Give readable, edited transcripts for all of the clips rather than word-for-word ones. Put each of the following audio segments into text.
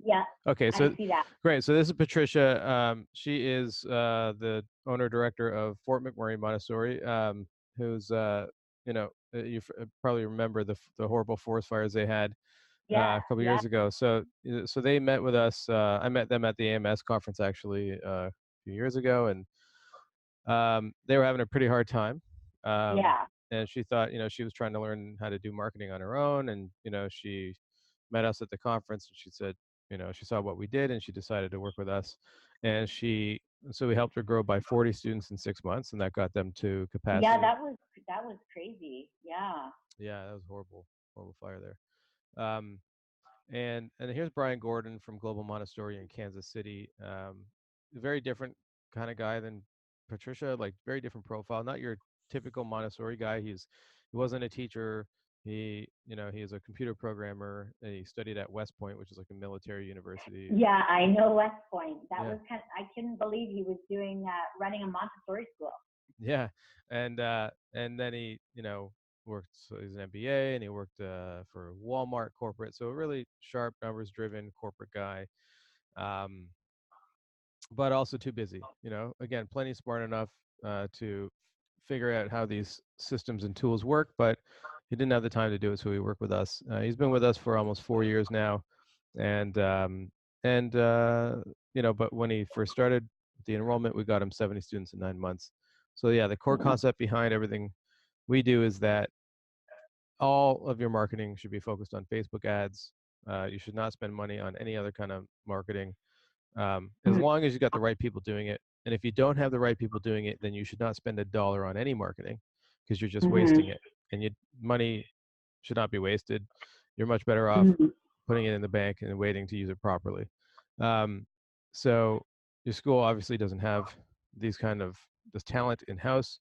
Yeah, Okay, I so see that. great. So this is Patricia. She is the owner director of Fort McMurray Montessori, who's you probably remember the horrible forest fires they had Yeah, a couple yeah, years ago. So they met with us. I met them at the AMS conference actually a few years ago, and they were having a pretty hard time. Um, yeah. and she thought, she was trying to learn how to do marketing on her own, and she met us at the conference, and she said, she saw what we did, and she decided to work with us, and so we helped her grow by 40 students in 6 months, and that got them to Yeah, capacity. that was crazy. Yeah. Yeah, that was horrible, horrible fire there. And here's Brian Gordon from Global Montessori in Kansas City. Very different kind of guy than Patricia, like very different profile. Not your typical Montessori guy. He wasn't a teacher. He is a computer programmer. And he studied at West Point, which is like a military university. Yeah, I know West Point. That Yeah, was I couldn't believe he was doing running a Montessori school. yeah, and then he worked. So he's an MBA, and he worked for Walmart corporate. So a really sharp, numbers driven corporate guy. Um, but also too busy. Again, plenty smart enough to figure out how these systems and tools work, but he didn't have the time to do it, so he worked with us. He's been with us for almost 4 years now, and and but when he first started the enrollment, we got him 70 students in 9 months. So yeah, the core concept behind everything we do is that all of your marketing should be focused on Facebook ads. You should not spend money on any other kind of marketing as long as you got the right people doing it. And if you don't have the right people doing it, then you should not spend $1 on any marketing because you're just Mm-hmm. wasting it. And money should not be wasted. You're much better off Mm-hmm. putting it in the bank and waiting to use it properly. Um, so your school obviously doesn't have this talent in house,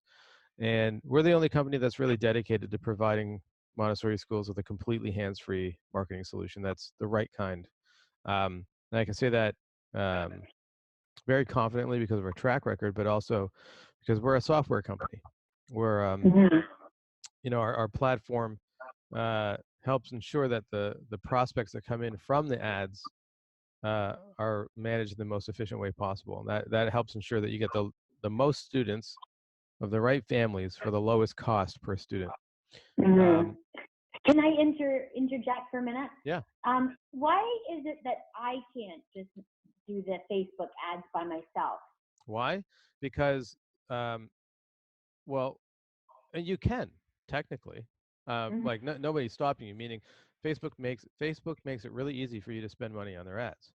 and we're the only company that's really dedicated to providing Montessori schools with a completely hands-free marketing solution. That's the right kind. And I can say that um, very confidently because of our track record, but also because we're a software company. We're, Mm-hmm. our platform helps ensure that the prospects that come in from the ads are managed in the most efficient way possible, and that helps ensure that you get the most students of the right families for the lowest cost per student. Mm-hmm. Um, Can I interject for a minute? yeah. Why is it that I can't just do the Facebook ads by myself? Why? Because well, and you can technically, Mm-hmm. like nobody's stopping you. Meaning, Facebook makes it really easy for you to spend money on their ads.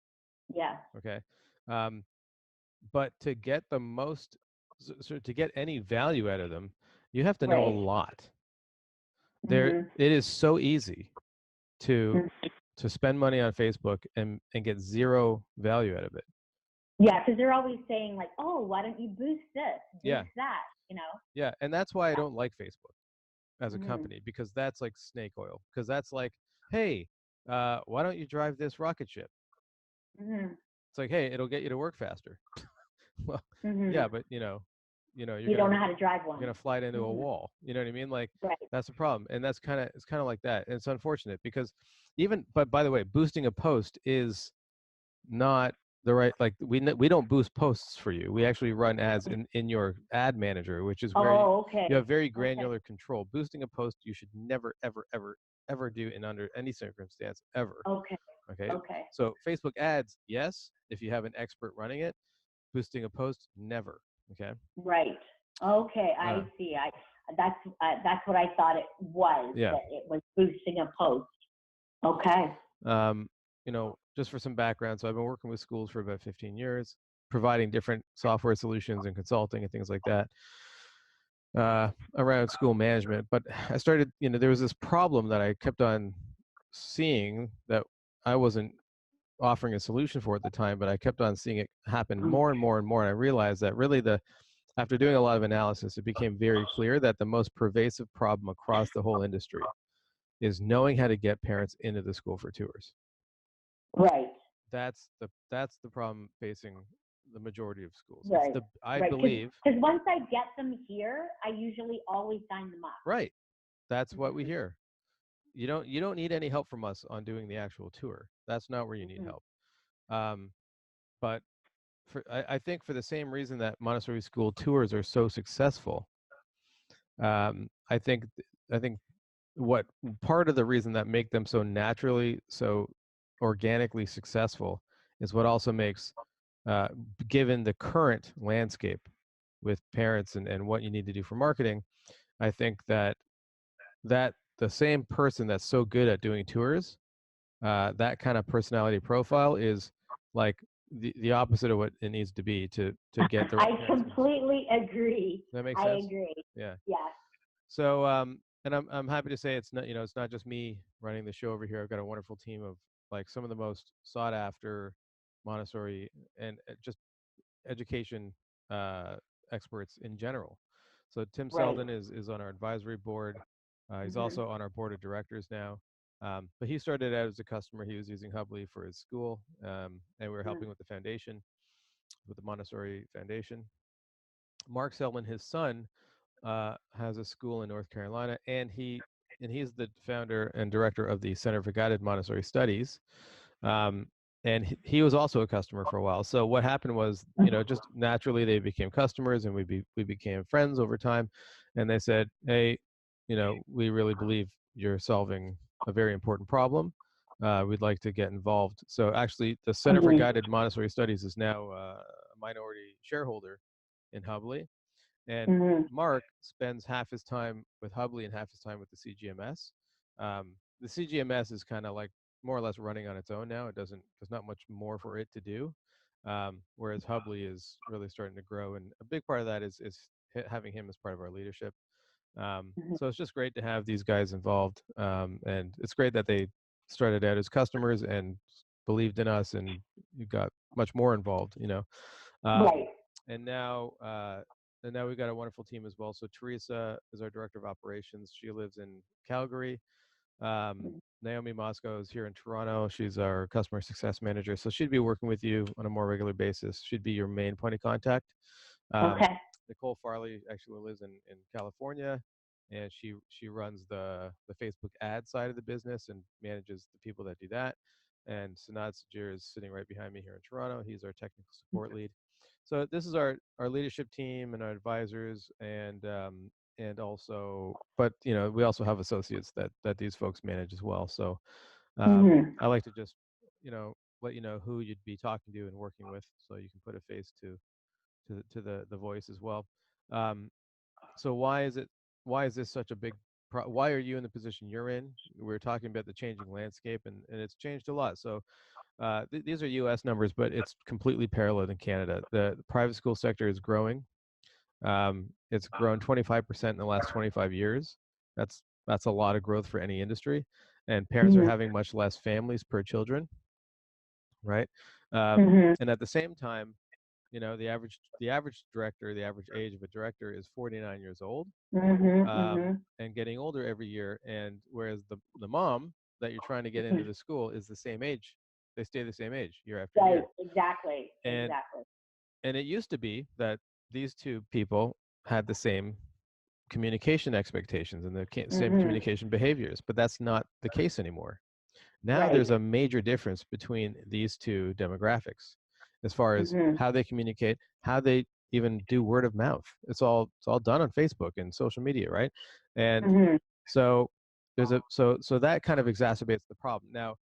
Yeah. Okay, um, but to get the most, so to get any value out of them, you have to know a Right. lot. Mm-hmm. It is so easy to spend money on Facebook and get zero value out of it. Yeah, because they're always saying like, "Oh, why don't you boost this, Yeah, boost that?" You know. yeah, and that's why I don't like Facebook as a Mm-hmm. company, because that's like snake oil. Because that's like, hey, why don't you drive this rocket ship? Mm-hmm. It's like, hey, it'll get you to work faster. Well, Mm-hmm. yeah, but you're You don't gonna know how to drive you're one. gonna fly it into a Mm-hmm. wall. You know what I mean? Like Right. that's the problem, and it's kind of like that. And it's unfortunate because but by the way, boosting a post is not the right, like we don't boost posts for you. We actually run ads in your ad manager, which is where Oh, you okay. have very Okay. granular control. Boosting a post you should never ever do in under any circumstance ever. Okay. Okay, Okay. so Facebook ads, yes, if you have an expert running it. Boosting a post, never. Okay. Right. Okay. Uh, I see. That's what I thought it was. yeah. That it was boosting a post. Okay. Um, just for some background, so I've been working with schools for about 15 years, providing different software solutions and consulting and things like that around school management. But I started, there was this problem that I kept on seeing that I wasn't offering a solution for at the time, but I kept on seeing it happen more and more and more. And I realized that really after doing a lot of analysis, it became very clear that the most pervasive problem across the whole industry is knowing how to get parents into the school for tours. Right. That's the problem facing the majority of schools. Right. I Right. believe. Because once I get them here, I usually always sign them up. Right. That's what we hear. You don't need any help from us on doing the actual tour. That's not where you need help. But I think for the same reason that Montessori school tours are so successful, I think what part of the reason that make them so naturally, so organically successful is what also makes, uh, given the current landscape with parents and what you need to do for marketing, I think that the same person that's so good at doing tours, that kind of personality profile is like the opposite of what it needs to be to get the right I parents. completely agree. Does that make I sense? agree. Yeah. Yes. So, and I'm happy to say it's not, it's not just me running the show over here. I've got a wonderful team of like some of the most sought after Montessori and just education experts in general. So Tim Right. Selden is on our advisory board. He's Mhm. also on our board of directors now. But he started out as a customer. He was using Hubbli for his school, and we were helping with the foundation, with the Montessori Foundation. Mark Selden, his son, has a school in North Carolina, and he's the founder and director of the Center for Guided Montessori Studies. Um, and he was also a customer for a while. So what happened was, just naturally they became customers, and we became friends over time. And they said, "Hey, we really believe you're solving a very important problem. We'd like to get involved." So actually, the Center for Mhm. Guided Montessori Studies is now a minority shareholder in Hubbli, and Mhm. Mark spends half his time with Hubbli and half his time with the CGMS. The CGMS is kind of like more or less running on its own now. There's not much more for it to do. Whereas Hubbli is really starting to grow. And a big part of that is having him as part of our leadership. Mhm. So it's just great to have these guys involved. And it's great that they started out as customers and believed in us, and you got much more involved. Um, Right. and now, we've got a wonderful team as well. So Teresa is our director of operations. She lives in Calgary. Naomi Moscow is here in Toronto. She's our customer success manager. So she'd be working with you on a more regular basis. She'd be your main point of contact. Um, Okay. Nicole Farley actually lives in California, and she runs the Facebook ad side of the business and manages the people that do that. And Sanad Sajir is sitting right behind me here in Toronto. He's our technical support lead. So this is our leadership team and our advisors, and also, but we also have associates that these folks manage as well. So Mhm. I like to just let you know who you'd be talking to and working with, so you can put a face to the voice as well. Um, so why is this such a big why are you in the position you're in? We're talking about the changing landscape, and it's changed a lot. So these are U.S. numbers, but it's completely parallel in Canada. The private school sector is growing. It's grown 25% in the last 25 years. That's a lot of growth for any industry, and parents are Mhm. having much less families per children, right? Mhm. And at the same time, the average director, the average age of a director is 49 years old, Mhm. Mhm. and getting older every year. And whereas the mom that you're trying to get into the school is the same age, they stay the same age year after Right. year. Exactly. And Exactly. it used to be that these two people had the same communication expectations and the same Mhm. communication behaviors, but that's not the case anymore. Now Right. there's a major difference between these two demographics as far as Mhm. how they communicate, how they even do word of mouth. It's all done on Facebook and social media, right? And Mhm. so so that kind of exacerbates the problem. Now,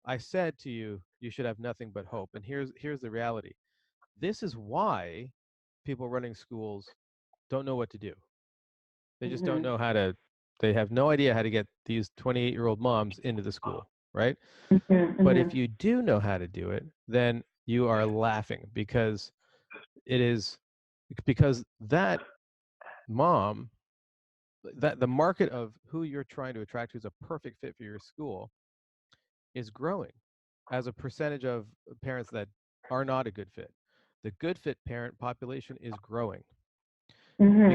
I said to you, you should have nothing but hope. And here's the reality. This is why people running schools don't know what to do. They just don't Mhm. know how to, they have no idea how to get these 28-year-old moms into the school, right? Mhm. But if Mhm. you do know how to do it, then you are laughing, because it is because that mom, that the market of who you're trying to attract, who's a perfect fit for your school, is growing as a percentage of parents that are not a good fit. The good fit parent population is growing Mhm.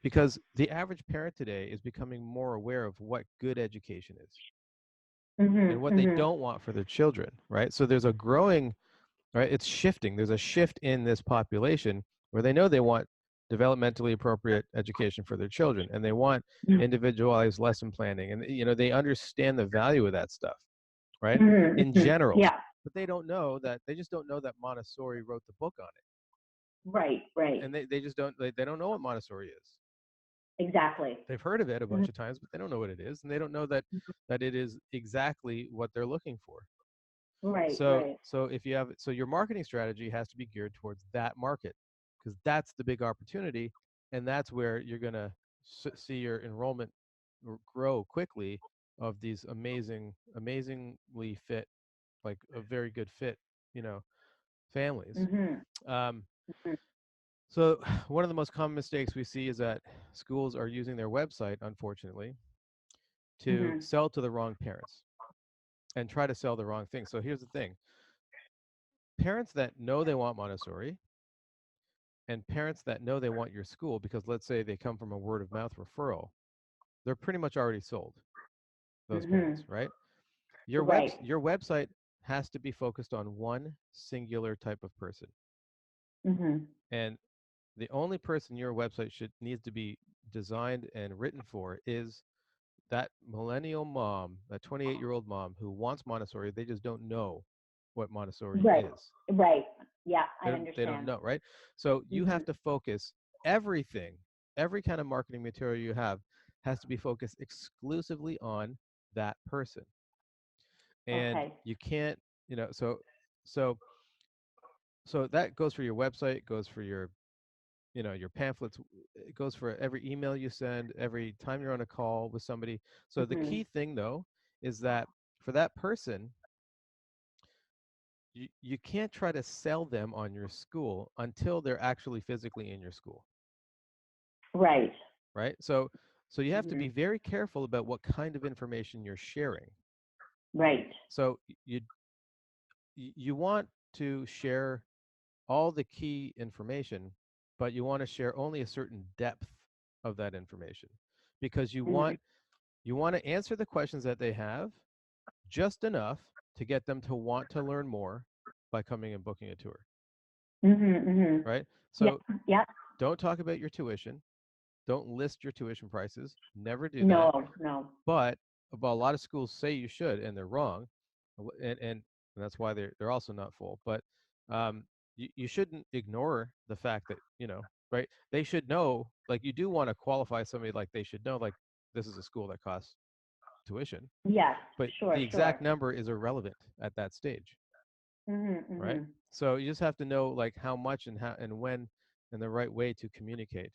because the average parent today is becoming more aware of what good education is and Mhm. what they Mhm. don't want for their children, right? So there's a growing, right? It's shifting. There's a shift in this population where they know they want developmentally appropriate education for their children, and they want individualized lesson planning, and they understand the value of that stuff, right? Mhm. In Mhm. general, Yeah. but they don't know that, they just don't know that Montessori wrote the book on it. Right, right. And they just don't, they don't know what Montessori is. Exactly. They've heard of it a Mhm. bunch of times, but they don't know what it is, and they don't know that it is exactly what they're looking for. Right, So right. if you have, so your marketing strategy has to be geared towards that market, because that's the big opportunity, and that's where you're going to see your enrollment grow quickly of these amazingly fit, like a very good fit, you know, families. Mhm. Um, Mhm. so one of the most common mistakes we see is that schools are using their website, unfortunately, to Mhm. sell to the wrong parents and try to sell the wrong thing. So here's the thing: parents that know they want Montessori and parents that know they want your school, because let's say they come from a word of mouth referral, they're pretty much already sold, those parents, Mhm. right? Right. Your website has to be focused on one singular type of person. Mhm. And the only person your website should needs to be designed and written for is that millennial mom, that 28-year-old mom who wants Montessori. They just don't know what Montessori Right. is. Right. Yeah, I They don't understand. know, right? So you have Mhm. to focus everything, every kind of marketing material you have has to be focused exclusively on that person. And Okay. you can't, you know, so so that goes for your website, goes for your, you know, your pamphlets, it goes for every email you send, every time you're on a call with somebody. So the Mhm. key thing though is that for that person, you can't try to sell them on your school until they're actually physically in your school, Right. right? So you have to be Mhm. very careful about what kind of information you're sharing. Right. So you want to share all the key information, but you want to share only a certain depth of that information, because Mhm. you want to answer the questions that they have just enough to get them to want to learn more by coming and booking a tour, Mhm. Mhm. right? Yeah. So Yeah. don't talk about your tuition, don't list your tuition prices, never do that. No. No. But a lot of schools say you should, and they're wrong, and that's why they're also not full. But you shouldn't ignore the fact that, you know, right? They should know, like, you do want to qualify somebody, like they should know, like, this is a school that costs tuition, Yes. but Sure. the exact Sure. number is irrelevant at that stage, Mhm. right? Mhm. So you just have to know, like, how much and how and when and the right way to communicate.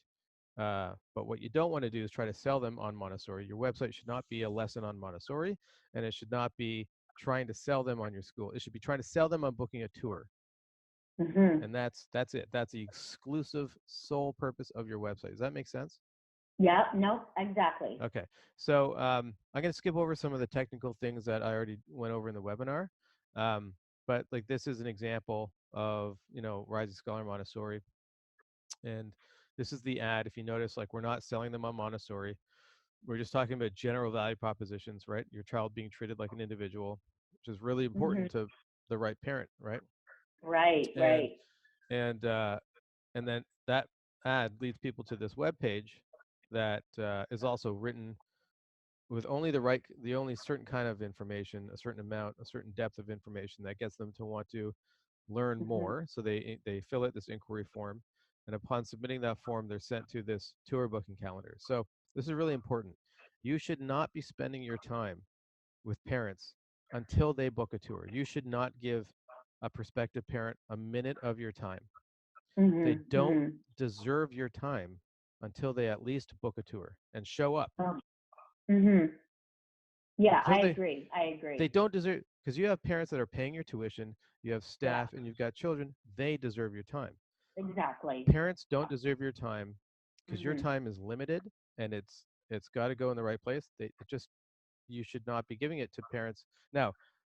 But what you don't want to do is try to sell them on Montessori. Your website should not be a lesson on Montessori, and it should not be trying to sell them on your school. It should be trying to sell them on booking a tour, Mhm. and that's it. That's the exclusive sole purpose of your website. Does that make sense? Yeah. No. Exactly. Okay, so I'm going to skip over some of the technical things that I already went over in the webinar, um, but like this is an example of, you know, Rising Scholar Montessori, and this is the ad. If you notice, like, we're not selling them on Montessori. We're just talking about general value propositions, right? Your child being treated like an individual, which is really Mhm. important to the right parent, right? Right. And Right. and uh, and then that ad leads people to this web page that is also written with only the only certain kind of information, a certain amount, a certain depth of information that gets them to want to learn Mhm. more. So they fill out this inquiry form, and upon submitting that form, they're sent to this tour booking calendar. So this is really important. You should not be spending your time with parents until they book a tour. You should not give a prospective parent a minute of your time. They Mhm. don't Mhm. deserve your time until they at least book a tour and show up. Oh. Mhm. Yeah. Until I agree. I they agree. don't deserve, because you have parents that are paying your tuition, you have Yeah. staff, and you've got children. They deserve your time. Exactly. Parents don't deserve your time, because your Mhm. time is limited, and it's got to go in the right place. You should not be giving it to parents. Now,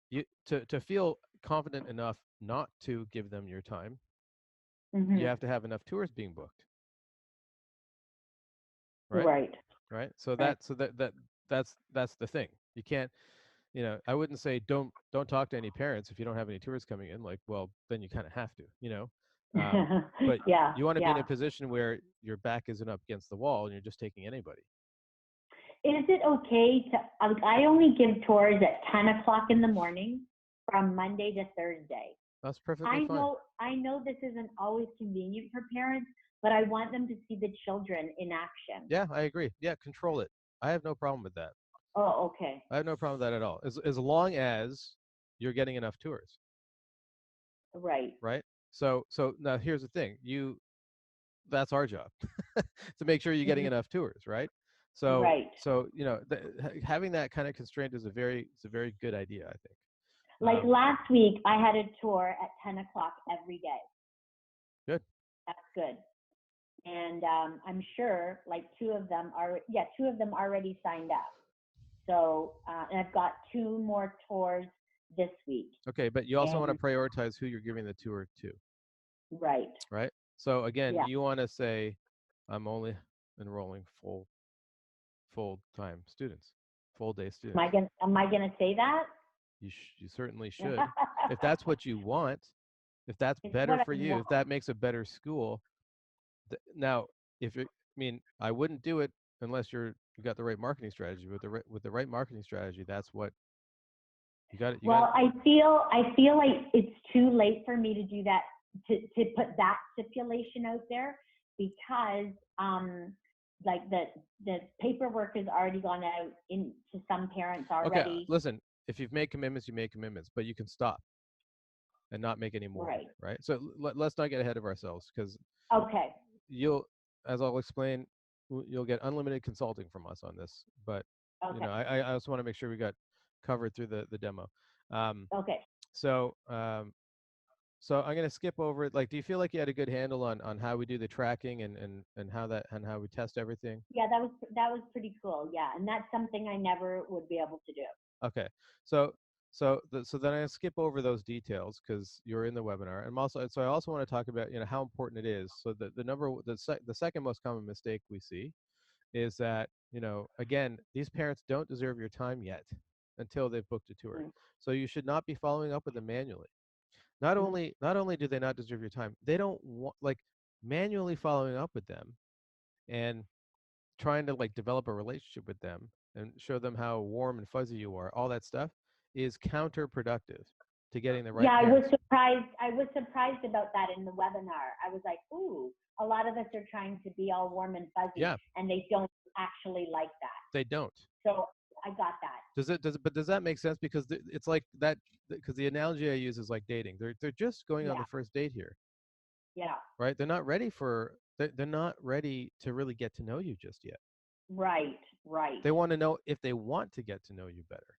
you to feel confident enough not to give them your time, you Mhm. have to have enough tours being booked, right? Right. Right. So Right. that's the thing. You can't, you know, I wouldn't say don't talk to any parents if you don't have any tourists coming in. Like, well, then you kind of have to, you know. But Yeah. you want to be in a Yeah. position where your back isn't up against the wall and you're just taking anybody. Is it okay to? I only give tours at 10 o'clock in the morning. from Monday to Thursday. That's perfectly I fine. know I know this isn't always convenient for parents, but I want them to see the children in action. Yeah, I agree. Yeah, control it. I have no problem with that. Oh, okay. I have no problem with that at all. As long as you're getting enough tours, Right. right? So now here's the thing. That's our job to make sure you're getting Mhm. enough tours, right? Right. So having that kind of constraint is a very good idea, I think. Like last week, I had a tour at 10 o'clock every day. Good. That's good. And I'm sure like two of them already signed up. So, and I've got two more tours this week. Okay, but you also want to And prioritize who you're giving the tour to, right. right? So again, Yeah. you want to say, I'm only enrolling full time students, full day students. Am I gonna say that? You certainly should. If that's what you want, if that's It's better what I for you, want. if that makes a better school, now if you, I mean, I wouldn't do it unless you got the right marketing strategy. With the right marketing strategy, that's what you got. You got. Well, I feel like it's too late for me to do that, to put that stipulation out there, because like the paperwork has already gone out in to some parents Okay, already. listen. If you've made commitments, you make commitments, but you can stop and not make any more, Right. right? So let's not get ahead of ourselves because Okay. you'll, as I'll explain, you'll get unlimited consulting from us on this. But Okay. I also want to make sure we got covered through the demo. Um, Okay. so so I'm gonna skip over it. Like, do you feel like you had a good handle on how we do the tracking and how we test everything? Yeah, that was pretty cool. Yeah, and that's something I never would be able to do. Okay, so so then I skip over those details because you're in the webinar. And I also want to talk about how important it is. So the second most common mistake we see is that again, these parents don't deserve your time yet until they've booked a tour. Mm. So you should not be following up with them manually. Mhm. Not only do they not deserve your time, they don't want, like, manually following up with them and trying to like develop a relationship with them and show them how warm and fuzzy you are. All that stuff is counterproductive to getting the right Yeah, parents. I was surprised about that in the webinar. I was like, ooh, a lot of us are trying to be all warm and fuzzy, Yeah, and they don't actually like that. they don't. So I got that. Does that make sense? Because it's like that, because the analogy I use is like dating. They're just going on Yeah, the first date here, yeah, right? They're not ready to really get to know you just yet. right, right, They want to know if they want to get to know you better,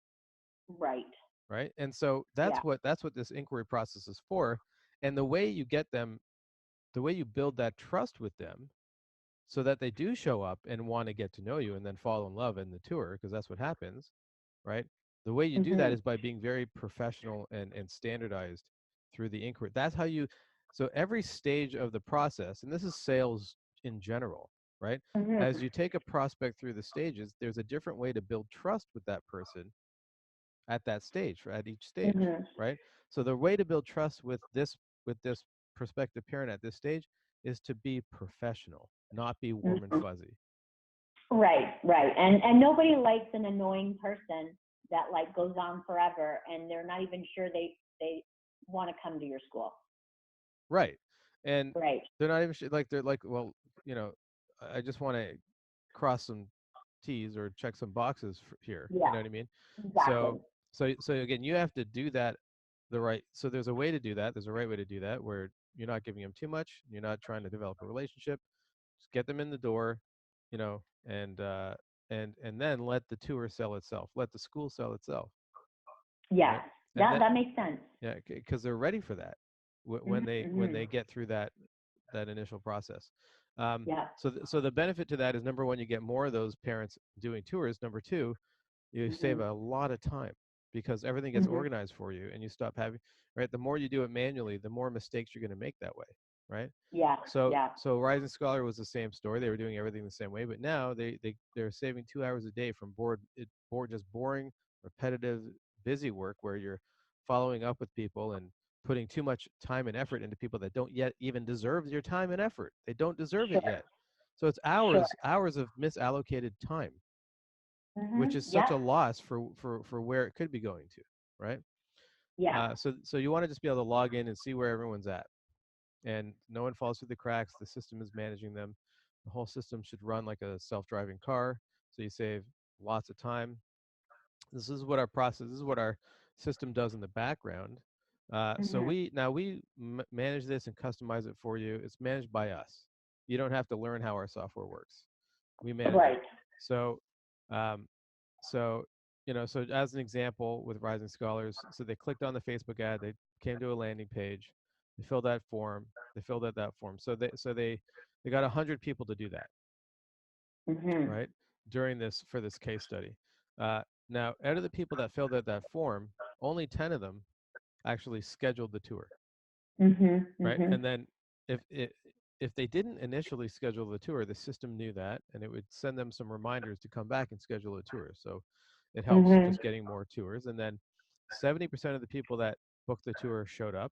right. right? And so Yeah. that's what this inquiry process is for. And the way you get them, the way you build that trust with them so that they do show up and want to get to know you and then fall in love in the tour, because that's what happens, right? The way you do that Mhm. is by being very professional and standardized through the inquiry. That's how you, so every stage of the process, and this is sales in general, right? Mhm. As you take a prospect through the stages, there's a different way to build trust with that person at that stage, at each stage, Mhm. right? So the way to build trust with this prospective parent at this stage is to be professional, not be warm and Mhm. fuzzy. Right, right. And nobody likes an annoying person that like goes on forever, and they're not even sure they want to come to your school. Right. And Right. they're not even like, they're like, well, you know, I just want to cross some T's or check some boxes here. You Yeah. know what I mean? Exactly. So so again, you have to do that the right. So there's a way to do that. There's a right way to do that where you're not giving them too much. You're not trying to develop a relationship. Just get them in the door, and and then let the tour sell itself. Let the school sell itself, Yes. right? And Yeah, then that makes sense. yeah, because they're ready for that Mhm. when Mhm. they get through that initial process. Yeah. So the benefit to that is, number one, you get more of those parents doing tours. Number two, you save Mhm. a lot of time because everything gets Mhm. organized for you, and you stop having, right. The more you do it manually, the more mistakes you're going to make that way, right? Yeah. Yeah. So Rising Scholar was the same story. They were doing everything the same way, but now they're saving 2 hours a day from just boring, repetitive, busy work where you're following up with people and putting too much time and effort into people that don't yet even deserve your time and effort. They don't deserve it Sure. yet. So it's Sure. hours of misallocated time, which Mhm. is such Yeah. a loss for where it could be going to, right? Yeah. So you want to just be able to log in and see where everyone's at, and no one falls through the cracks. The system is managing them. The whole system should run like a self-driving car, so you save lots of time. This is what our process. This is what our system does in the background. So Mhm. we manage this and customize it for you. It's managed by us. You don't have to learn how our software works. We manage it. Right. So, um, so so as an example with Rising Scholars, so they clicked on the Facebook ad, they came to a landing page, they filled that form, they filled out that form. So they got 100 people to do that, Mhm. right? During this for this case study. Uh, Now, out of the people that filled out that form, only 10 of them actually scheduled the tour, Mhm. right? Mhm. And then if it if they didn't initially schedule the tour, the system knew that, and it would send them some reminders to come back and schedule a tour. So it helps Mhm. just getting more tours. And then 70% of the people that booked the tour showed up,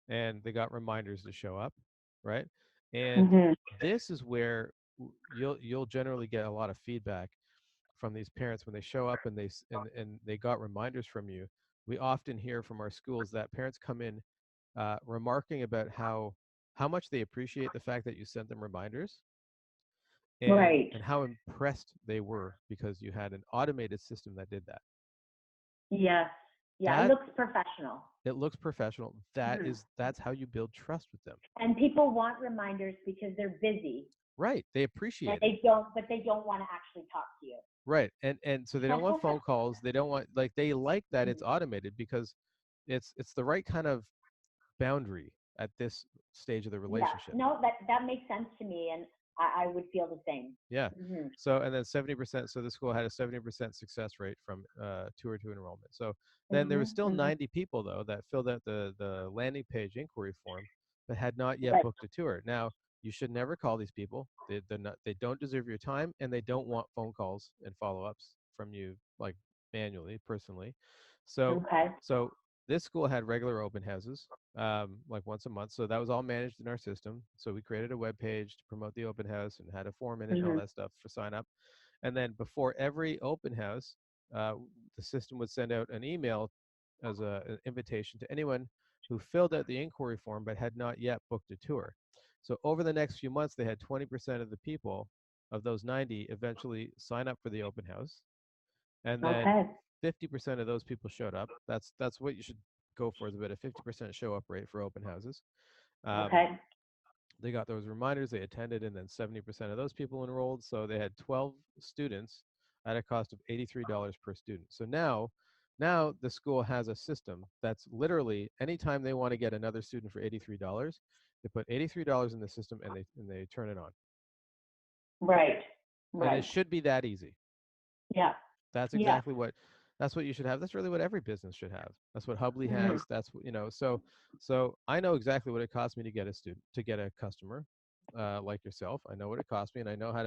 and they got reminders to show up, right? And Mhm. this is where you'll generally get a lot of feedback from these parents when they show up and and they got reminders from you. We often hear from our schools that parents come in remarking about how much they appreciate the fact that you sent them reminders, Right. and how impressed they were because you had an automated system that did that. Yes. Yeah. It That looks professional. it looks professional. Mhm. That's how you build trust with them. And people want reminders because they're busy Right. They and appreciate it. but they don't want to actually talk to you. Right. And so they don't want phone calls. They don't want, like, they like that it's Mhm. automated because it's the right kind of boundary at this stage of the Yeah. relationship. No, that makes sense to me, and I would feel the same. Yeah. Mhm. So, and then 70%, so the school had a 70% success rate from tour to enrollment. So then there was Mhm. still Mhm. 90 people, though, that filled out the landing page inquiry form but had not yet Right. booked a tour. Now, you should never call these people. They don't deserve your time, and they don't want phone calls and follow-ups from you, like, manually, personally. So Okay. so this school had regular open houses, like once a month. So that was all managed in our system. So we created a web page to promote the open house and had a form in it and all Mhm. that stuff for sign up. And then before every open house, uh, the system would send out an email as an invitation to anyone who filled out the inquiry form but had not yet booked a tour. So over the next few months, they had 20% of the people of those 90 eventually sign up for the open house, and then Okay. 50% of those people showed up. That's what you should go for, is about a 50% show up rate for open houses. Um, Okay. they got those reminders, they attended, and then 70% of those people enrolled. So they had 12 students at a cost of $83 per student. So now the school has a system that's literally anytime they want to get another student for $83, they put $83 in the system and they turn it on. Right. And it Right. should be that easy. Yeah. That's Yeah. exactly what that's what you should have. That's really what every business should have. That's what Hubbli Mhm. has. That's what, so I know exactly what it costs me to get a student, to get a customer like yourself. I know what it costs me, and I know how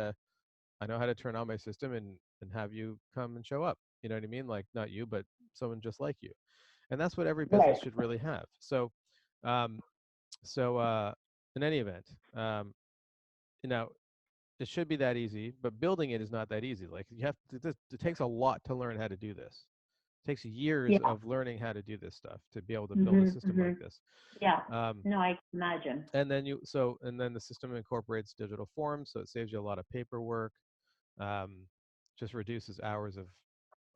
to turn on my system and have you come and show up. You know what I mean? Like, not you, but someone just like you. And that's what every business Right. should really have. Um, so in any event, you know, it should be that easy, but building it is not that easy. Like, it takes a lot to learn how to do this. It takes years Yeah. of learning how to do this stuff to be able to build a Mhm. system like Mhm. this. Yeah. Um, No, I can imagine. and then the system incorporates digital forms, so it saves you a lot of paperwork, um, just reduces hours of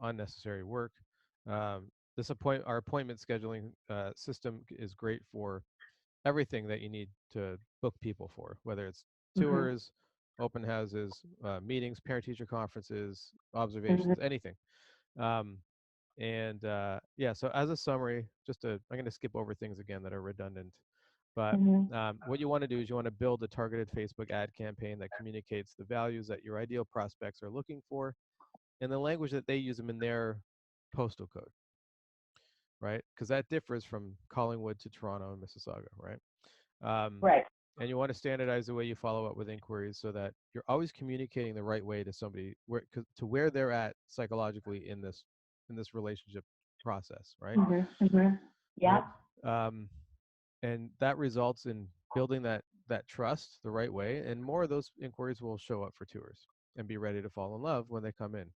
unnecessary work. Our appointment scheduling system is great for everything that you need to book people for, whether it's Mhm. tours, open houses, meetings, parent-teacher conferences, Mhm. observations, anything. Um, and yeah, so as a summary, I'm going to skip over things again that are redundant. But Mhm. what you want to do is you want to build a targeted Facebook ad campaign that communicates the values that your ideal prospects are looking for in the language that they use them in their postal code, right? Because that differs from Collingwood to Toronto and Mississauga, right? Um, Right. and you want to standardize the way you follow up with inquiries so that you're always communicating the right way to somebody to where they're at psychologically in this relationship process, right? Mhm. Mhm. Right. Yeah. Um, and that results in building that trust the right way, and more of those inquiries will show up for tours and be ready to fall in love when they come in.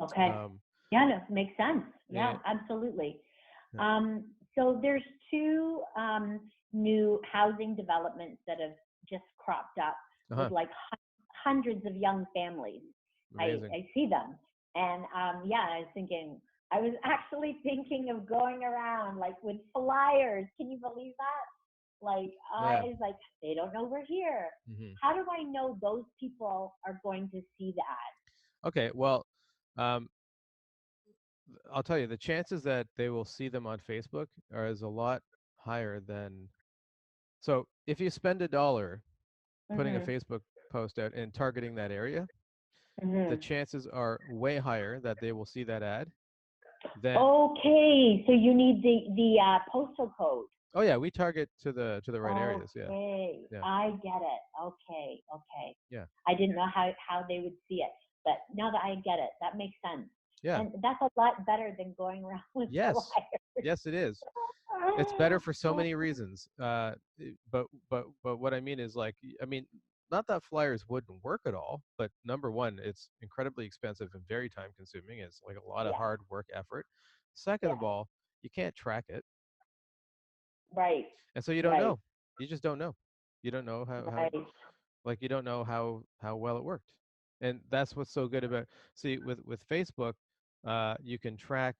Okay. Um, Yeah, no, makes sense. Yeah, and absolutely. So there's two new housing developments that have just cropped up with Uh-huh. like hundreds of young families. Amazing. I see them. And yeah, I was actually thinking of going around like with flyers. Can you believe that? Like, I Yeah. was like, they don't know we're here. Hmm. How do I know those people are going to see the ad? Okay. Well, um, I'll tell you, the chances that they will see them on Facebook are is a lot higher than. So if you spend $1 putting a Mhm. Facebook post out and targeting that area, the Mhm. chances are way higher that they will see that ad than. Okay, so you need the postal code. Oh yeah, we target to the right areas. Yeah. Okay, Yeah. I get it. Okay, okay. Yeah. I didn't know how they would see it, but now that I get it, that makes sense. Yeah. And that's a lot better than going around with Yes. flyers. Yes, it is. It's better for so many reasons. But what I mean is like I mean not that flyers wouldn't work at all, but number one, it's incredibly expensive and very time consuming. It's like a lot of Yeah, hard work effort. Second yeah, of all, you can't track it, right, and so you don't right, know. You just don't know. You don't know how right. like you don't know how well it worked, and that's what's so good about. See, with Facebook, you can track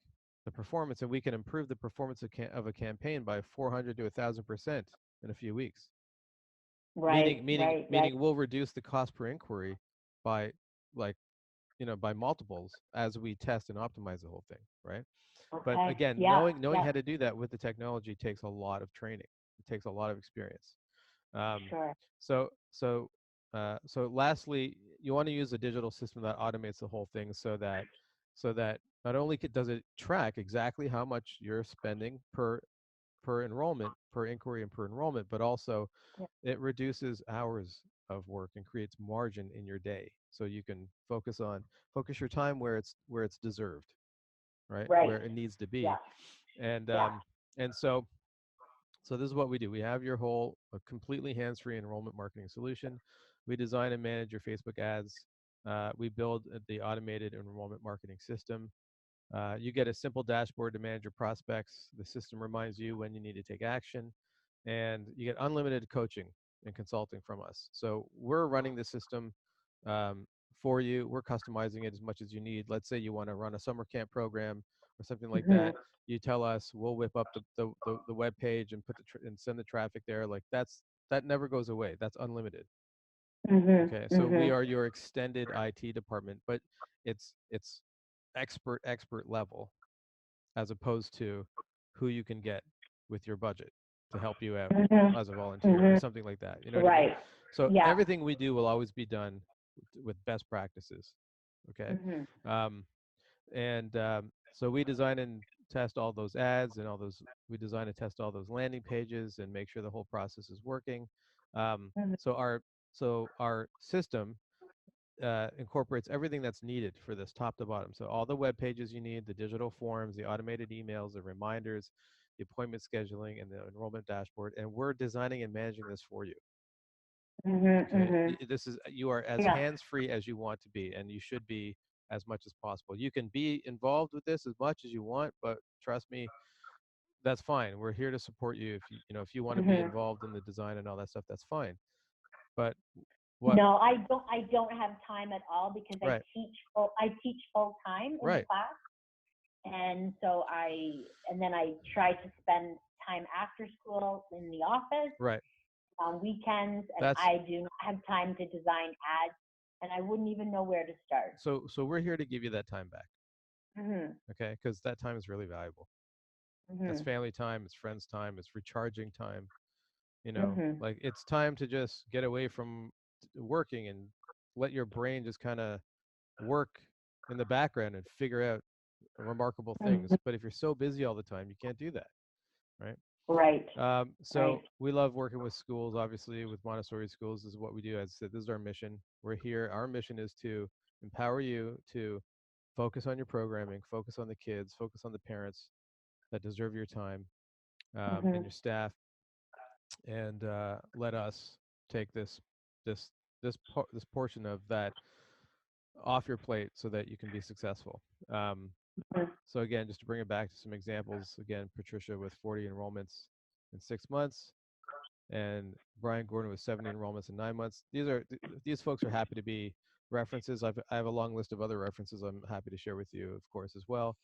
the performance, and we can improve the performance of a campaign by 400 to 1,000% in a few weeks. Right, Meaning we'll reduce the cost per inquiry by like by multiples as we test and optimize the whole thing, right? But okay. again, Yeah, knowing yeah, how to do that with the technology takes a lot of training. It takes a lot of experience. Um, sure. so so so lastly, you want to use a digital system that automates the whole thing so that not only does it track exactly how much you're spending per enrollment, per inquiry and per enrollment, but also Yeah. it reduces hours of work and creates margin in your day so you can focus your time where it's deserved, right, Right. where it needs to be. Yeah, and yeah. um and so this is what we do. We have your whole completely hands-free enrollment marketing solution. We design and manage your Facebook ads. We build the automated enrollment marketing system. You get a simple dashboard to manage your prospects. The system reminds you when you need to take action, and you get unlimited coaching and consulting from us. So we're running the system um, for you. We're customizing it as much as you need. Let's say you want to run a summer camp program or something like Mhm. that. You tell us, we'll whip up the web page and and send the traffic there. Like that never goes away. That's unlimited. Mhm. Okay, so we Mhm. are your extended IT department, but it's expert level as opposed to who you can get with your budget to help you out Mhm. as a volunteer or Mhm. something like that. You know what I mean? Right. So Yeah. everything we do will always be done with best practices. Okay, Mhm. um, and so we design and test all those ads and all those. We design and test all those landing pages and make sure the whole process is working. Um, Mhm. so our so our system incorporates everything that's needed for this top to bottom. So all the web pages you need, the digital forms, the automated emails, the reminders, the appointment scheduling, and the enrollment dashboard. And we're designing and managing this for you. Mhm. Okay, Mhm. this is you are as Yeah. hands free as you want to be, and you should be as much as possible. You can be involved with this as much as you want, but trust me, that's fine. We're here to support you. If if you want to be Mhm. involved in the design and all that stuff, that's fine. But what? No, I don't have time at all because Right, I teach full time in the right, class, and so and then I try to spend time after school in the office right. on weekends, and That's I do not have time to design ads, and I wouldn't even know where to start. so we're here to give you that time back, Mhm. okay? Because that time is really valuable. That's Mhm. family time, it's friends time, it's recharging time. Mhm. Like it's time to just get away from working and let your brain just kind of work in the background and figure out remarkable things. Mhm. But if you're so busy all the time, you can't do that, right? Right. So Right. we love working with schools, obviously, with Montessori schools. This is what we do. As I said, this is our mission. We're here. Our mission is to empower you to focus on your programming, focus on the kids, focus on the parents that deserve your time and Mhm. your staff, and let us take this this portion of that off your plate so that you can be successful. Um, Mhm. So again, just to bring it back to some examples, again, Patricia with 40 enrollments in 6 months, and Brian Gordon with 70 enrollments in 9 months. These folks are happy to be references. I have a long list of other references I'm happy to share with you, of course, as well.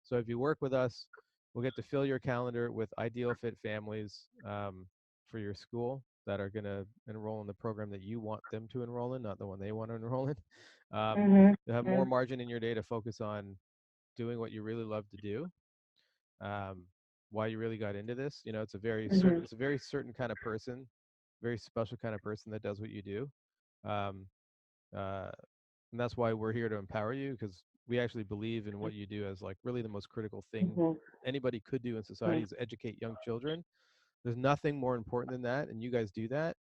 So if you work with us, we'll get to fill your calendar with ideal fit families for your school that are going to enroll in the program that you want them to enroll in, not the one they want to enroll in. Mhm. You'll have more Mhm. margin in your day to focus on doing what you really love to do. Um, why you really got into this, Mhm. it's a very certain kind of person, very special kind of person that does what you do. Um, uh, and that's why we're here to empower you, because we actually believe in what you do as like really the most critical thing Mhm. anybody could do in society is educate young children. There's nothing more important than that, and you guys do that.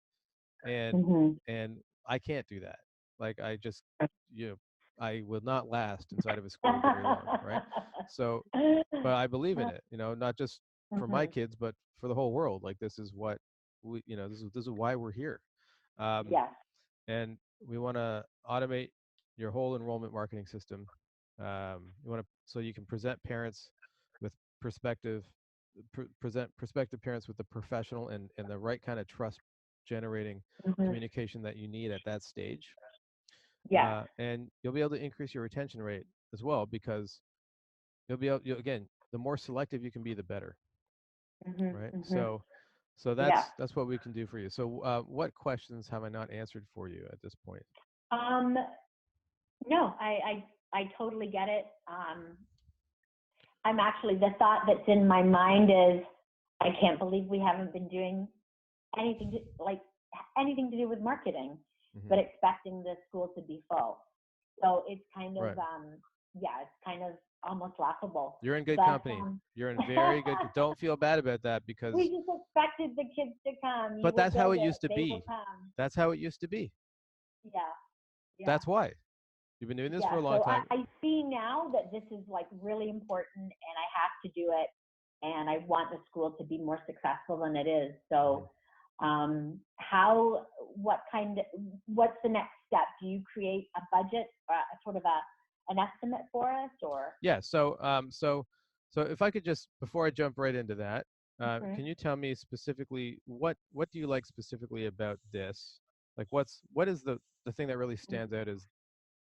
and Mhm. and I can't do that. Like I just, you know, I will not last inside of a school very long, right? So, but I believe in it, not just for my Mhm. kids, but for the whole world. Like this is what this is why we're here. Um, Yes. and we want to automate your whole enrollment marketing system. You want to so you can present parents with perspective, present prospective parents with the professional and the right kind of trust generating Mhm. communication that you need at that stage. Yes. And you'll be able to increase your retention rate as well, because again, the more selective you can be, the better, Mhm. right? Mhm. So Yeah. that's what we can do for you. So what questions have I not answered for you at this point? Um, no, I totally get it. I'm actually, the thought that's in my mind is, I can't believe we haven't been doing anything like anything to do with marketing, Hmm. but expecting the school to be full. So it's kind of, Right. yeah, it's kind of almost laughable. You're in good But company. You're in very good. Don't feel bad about that, we because, just expected the kids to come. You but will that's how build it it, used to they will be. come. That's how it used to be. Yeah, yeah. That's why you've been doing this for Yeah, a long so time. I see now that this is like really important and I have to do it and I want the school to be more successful than it is. Hmm. So how, what's the next step? Do you create a budget, sort of an estimate for us or? Yeah. So if I could just, before I jump right into that, Mhm. can you tell me specifically what do you like specifically about this? Like what is the thing that really stands out as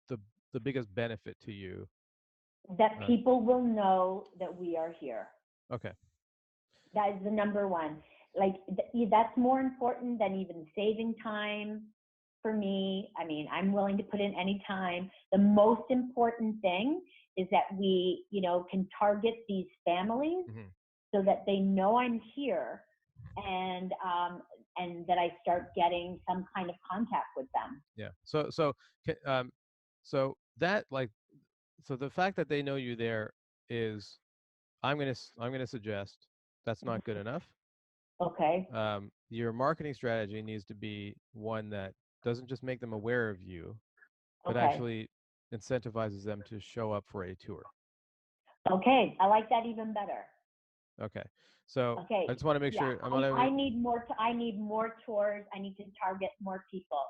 the the biggest benefit to you? That Uh, people will know that we are here. okay. That is the number one. Like that's more important than even saving time for me. I mean, I'm willing to put in any time. The most important thing is that we, can target these families Hmm. so that they know I'm here, and that I start getting some kind of contact with them. Yeah. So that like so the fact that they know you there is, I'm gonna suggest that's not good enough. Okay. Your marketing strategy needs to be one that doesn't just make them aware of you, but Okay. actually incentivizes them to show up for a tour. Okay. I like that even better. Okay. So I Okay, just want to make yeah, sure I'm gonna. I need more. I need more tours. I need to target more people.